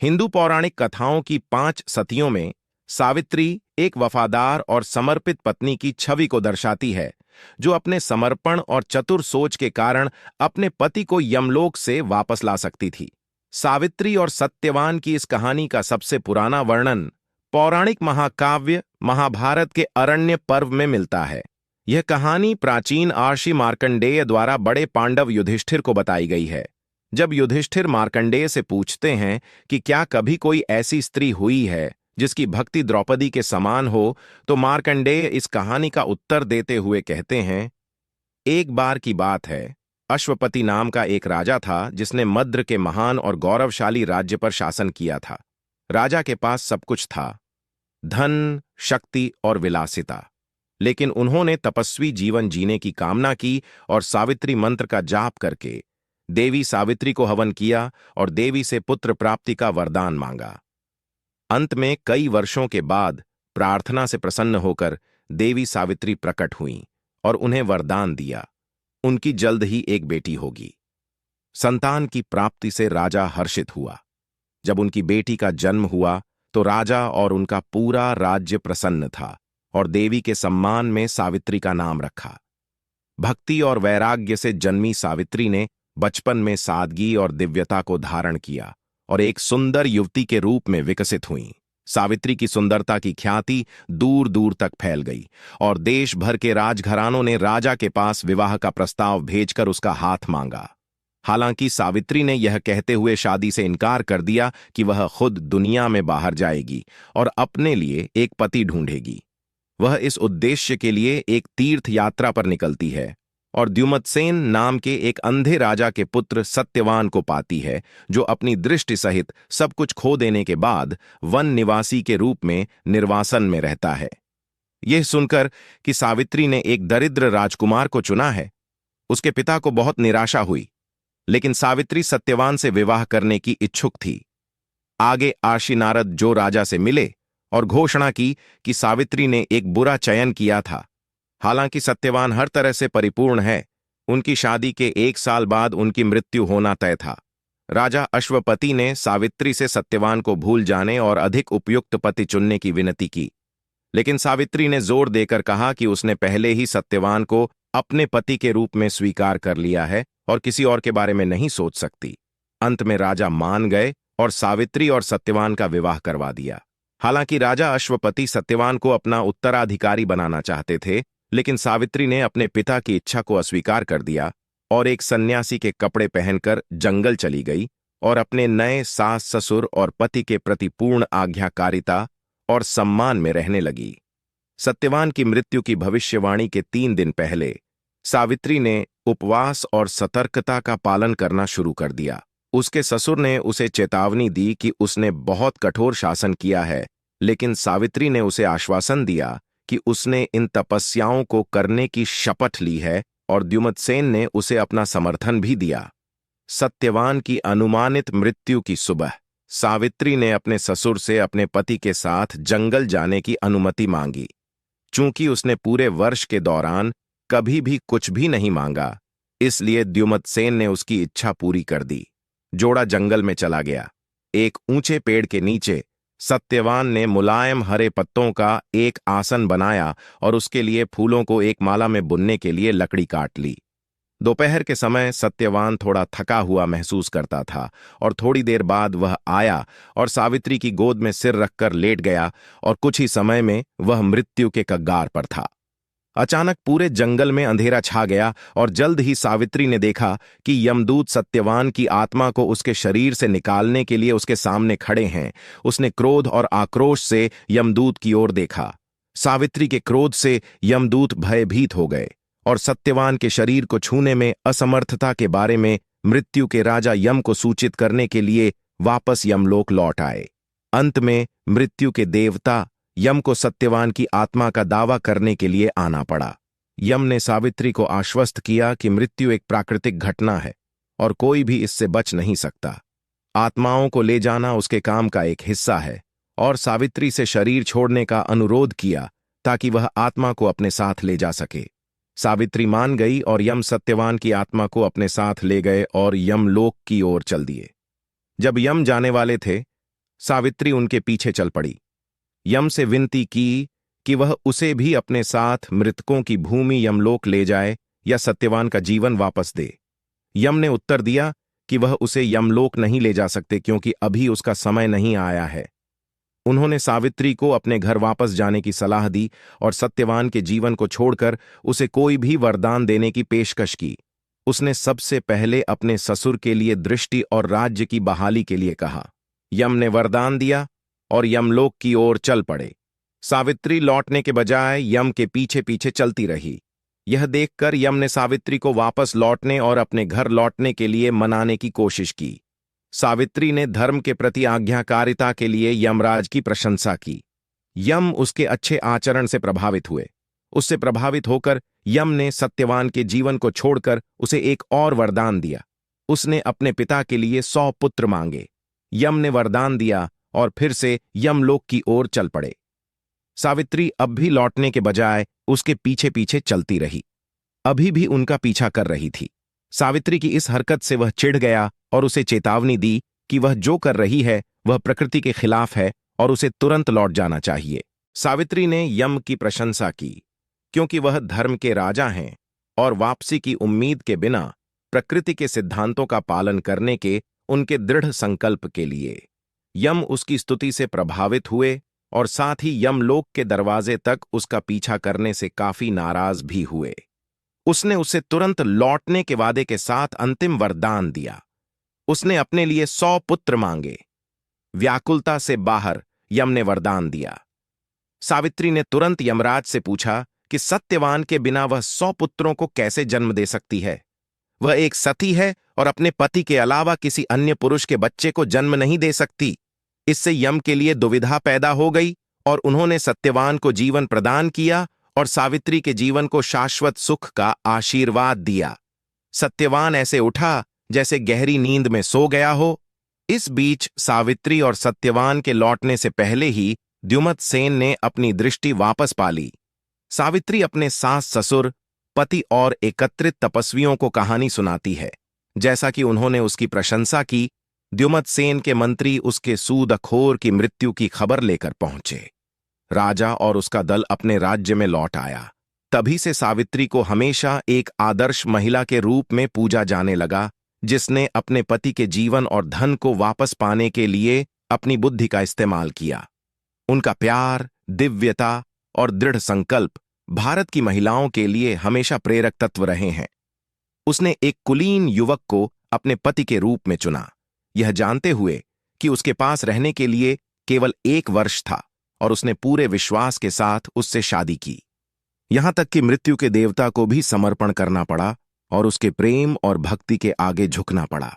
हिंदू पौराणिक कथाओं की 5 सतियों में सावित्री एक वफादार और समर्पित पत्नी की छवि को दर्शाती है, जो अपने समर्पण और चतुर सोच के कारण अपने पति को यमलोक से वापस ला सकती थी। सावित्री और सत्यवान की इस कहानी का सबसे पुराना वर्णन पौराणिक महाकाव्य महाभारत के अरण्य पर्व में मिलता है। यह कहानी प्राचीन आर्षि मार्कंडेय द्वारा बड़े पांडव युधिष्ठिर को बताई गई है। जब युधिष्ठिर मार्कंडेय से पूछते हैं कि क्या कभी कोई ऐसी स्त्री हुई है जिसकी भक्ति द्रौपदी के समान हो, तो मार्कंडेय इस कहानी का उत्तर देते हुए कहते हैं, एक बार की बात है, अश्वपति नाम का एक राजा था जिसने मद्र के महान और गौरवशाली राज्य पर शासन किया था। राजा के पास सब कुछ था, धन, शक्ति और विलासिता, लेकिन उन्होंने तपस्वी जीवन जीने की कामना की और सावित्री मंत्र का जाप करके देवी सावित्री को हवन किया और देवी से पुत्र प्राप्ति का वरदान मांगा। अंत में कई वर्षों के बाद प्रार्थना से प्रसन्न होकर देवी सावित्री प्रकट हुईं और उन्हें वरदान दिया, उनकी जल्द ही एक बेटी होगी। संतान की प्राप्ति से राजा हर्षित हुआ। जब उनकी बेटी का जन्म हुआ तो राजा और उनका पूरा राज्य प्रसन्न था और देवी के सम्मान में सावित्री का नाम रखा। भक्ति और वैराग्य से जन्मी सावित्री ने बचपन में सादगी और दिव्यता को धारण किया और एक सुंदर युवती के रूप में विकसित हुईं। सावित्री की सुंदरता की ख्याति दूर दूर तक फैल गई और देश भर के राजघरानों ने राजा के पास विवाह का प्रस्ताव भेजकर उसका हाथ मांगा। हालांकि सावित्री ने यह कहते हुए शादी से इनकार कर दिया कि वह खुद दुनिया में बाहर जाएगी और अपने लिए एक पति ढूंढेगी। वह इस उद्देश्य के लिए एक तीर्थ यात्रा पर निकलती है और द्युमत्सेन नाम के एक अंधे राजा के पुत्र सत्यवान को पाती है, जो अपनी दृष्टि सहित सब कुछ खो देने के बाद वन निवासी के रूप में निर्वासन में रहता है। यह सुनकर कि सावित्री ने एक दरिद्र राजकुमार को चुना है, उसके पिता को बहुत निराशा हुई, लेकिन सावित्री सत्यवान से विवाह करने की इच्छुक थी। आगे आर्षि नारद जो राजा से मिले और घोषणा की कि सावित्री ने एक बुरा चयन किया था। हालांकि सत्यवान हर तरह से परिपूर्ण है, उनकी शादी के 1 साल बाद उनकी मृत्यु होना तय था। राजा अश्वपति ने सावित्री से सत्यवान को भूल जाने और अधिक उपयुक्त पति चुनने की विनती की, लेकिन सावित्री ने जोर देकर कहा कि उसने पहले ही सत्यवान को अपने पति के रूप में स्वीकार कर लिया है और किसी और के बारे में नहीं सोच सकती। अंत में राजा मान गए और सावित्री और सत्यवान का विवाह करवा दिया। हालांकि राजा अश्वपति सत्यवान को अपना उत्तराधिकारी बनाना चाहते थे, लेकिन सावित्री ने अपने पिता की इच्छा को अस्वीकार कर दिया और एक सन्यासी के कपड़े पहनकर जंगल चली गई और अपने नए सास ससुर और पति के प्रति पूर्ण आज्ञाकारिता और सम्मान में रहने लगी। सत्यवान की मृत्यु की भविष्यवाणी के 3 दिन पहले सावित्री ने उपवास और सतर्कता का पालन करना शुरू कर दिया। उसके ससुर ने उसे चेतावनी दी कि उसने बहुत कठोर शासन किया है, लेकिन सावित्री ने उसे आश्वासन दिया कि उसने इन तपस्याओं को करने की शपथ ली है और द्युमत्सेन ने उसे अपना समर्थन भी दिया। सत्यवान की अनुमानित मृत्यु की सुबह सावित्री ने अपने ससुर से अपने पति के साथ जंगल जाने की अनुमति मांगी। चूंकि उसने पूरे वर्ष के दौरान कभी भी कुछ भी नहीं मांगा, इसलिए द्युमत्सेन ने उसकी इच्छा पूरी कर दी। जोड़ा जंगल में चला गया। एक ऊंचे पेड़ के नीचे सत्यवान ने मुलायम हरे पत्तों का एक आसन बनाया और उसके लिए फूलों को एक माला में बुनने के लिए लकड़ी काट ली। दोपहर के समय सत्यवान थोड़ा थका हुआ महसूस करता था और थोड़ी देर बाद वह आया और सावित्री की गोद में सिर रखकर लेट गया और कुछ ही समय में वह मृत्यु के कगार पर था। अचानक पूरे जंगल में अंधेरा छा गया और जल्द ही सावित्री ने देखा कि यमदूत सत्यवान की आत्मा को उसके शरीर से निकालने के लिए उसके सामने खड़े हैं। उसने क्रोध और आक्रोश से यमदूत की ओर देखा। सावित्री के क्रोध से यमदूत भयभीत हो गए और सत्यवान के शरीर को छूने में असमर्थता के बारे में मृत्यु के राजा यम को सूचित करने के लिए वापस यमलोक लौट आए। अंत में मृत्यु के देवता यम को सत्यवान की आत्मा का दावा करने के लिए आना पड़ा। यम ने सावित्री को आश्वस्त किया कि मृत्यु एक प्राकृतिक घटना है और कोई भी इससे बच नहीं सकता। आत्माओं को ले जाना उसके काम का एक हिस्सा है और सावित्री से शरीर छोड़ने का अनुरोध किया ताकि वह आत्मा को अपने साथ ले जा सके। सावित्री मान गई और यम सत्यवान की आत्मा को अपने साथ ले गए और यमलोक की ओर चल दिए। जब यम जाने वाले थे सावित्री उनके पीछे चल पड़ी। यम से विनती की कि वह उसे भी अपने साथ मृतकों की भूमि यमलोक ले जाए या सत्यवान का जीवन वापस दे। यम ने उत्तर दिया कि वह उसे यमलोक नहीं ले जा सकते क्योंकि अभी उसका समय नहीं आया है। उन्होंने सावित्री को अपने घर वापस जाने की सलाह दी और सत्यवान के जीवन को छोड़कर उसे कोई भी वरदान देने की पेशकश की। उसने सबसे पहले अपने ससुर के लिए दृष्टि और राज्य की बहाली के लिए कहा। यम ने वरदान दिया और यमलोक की ओर चल पड़े। सावित्री लौटने के बजाय यम के पीछे पीछे चलती रही। यह देखकर यम ने सावित्री को वापस लौटने और अपने घर लौटने के लिए मनाने की कोशिश की। सावित्री ने धर्म के प्रति आज्ञाकारिता के लिए यमराज की प्रशंसा की। यम उसके अच्छे आचरण से प्रभावित हुए। उससे प्रभावित होकर यम ने सत्यवान के जीवन को छोड़कर उसे एक और वरदान दिया। उसने अपने पिता के लिए 100 पुत्र मांगे। यम ने वरदान दिया और फिर से यमलोक की ओर चल पड़े। सावित्री अब भी लौटने के बजाय उसके पीछे पीछे चलती रही। अभी भी उनका पीछा कर रही थी। सावित्री की इस हरकत से वह चिढ़ गया और उसे चेतावनी दी कि वह जो कर रही है वह प्रकृति के खिलाफ है और उसे तुरंत लौट जाना चाहिए। सावित्री ने यम की प्रशंसा की क्योंकि वह धर्म के राजा हैं और वापसी की उम्मीद के बिना प्रकृति के सिद्धांतों का पालन करने के उनके दृढ़ संकल्प के लिए। यम उसकी स्तुति से प्रभावित हुए और साथ ही यमलोक के दरवाजे तक उसका पीछा करने से काफी नाराज भी हुए। उसने उसे तुरंत लौटने के वादे के साथ अंतिम वरदान दिया। उसने अपने लिए 100 पुत्र मांगे। व्याकुलता से बाहर यम ने वरदान दिया। सावित्री ने तुरंत यमराज से पूछा कि सत्यवान के बिना वह 100 पुत्रों को कैसे जन्म दे सकती है। वह एक सती है और अपने पति के अलावा किसी अन्य पुरुष के बच्चे को जन्म नहीं दे सकती। इससे यम के लिए दुविधा पैदा हो गई और उन्होंने सत्यवान को जीवन प्रदान किया और सावित्री के जीवन को शाश्वत सुख का आशीर्वाद दिया। सत्यवान ऐसे उठा जैसे गहरी नींद में सो गया हो। इस बीच सावित्री और सत्यवान के लौटने से पहले ही द्युमत सेन ने अपनी दृष्टि वापस पा ली। सावित्री अपने सास ससुर, पति और एकत्रित तपस्वियों को कहानी सुनाती है। जैसा कि उन्होंने उसकी प्रशंसा की, द्युमत सेन के मंत्री उसके सूदखोर की मृत्यु की खबर लेकर पहुंचे। राजा और उसका दल अपने राज्य में लौट आया। तभी से सावित्री को हमेशा एक आदर्श महिला के रूप में पूजा जाने लगा, जिसने अपने पति के जीवन और धन को वापस पाने के लिए अपनी बुद्धि का इस्तेमाल किया। उनका प्यार, दिव्यता और दृढ़ संकल्प भारत की महिलाओं के लिए हमेशा प्रेरक तत्व रहे हैं। उसने एक कुलीन युवक को अपने पति के रूप में चुना, यह जानते हुए कि उसके पास रहने के लिए केवल 1 वर्ष था, और उसने पूरे विश्वास के साथ उससे शादी की। यहां तक कि मृत्यु के देवता को भी समर्पण करना पड़ा और उसके प्रेम और भक्ति के आगे झुकना पड़ा।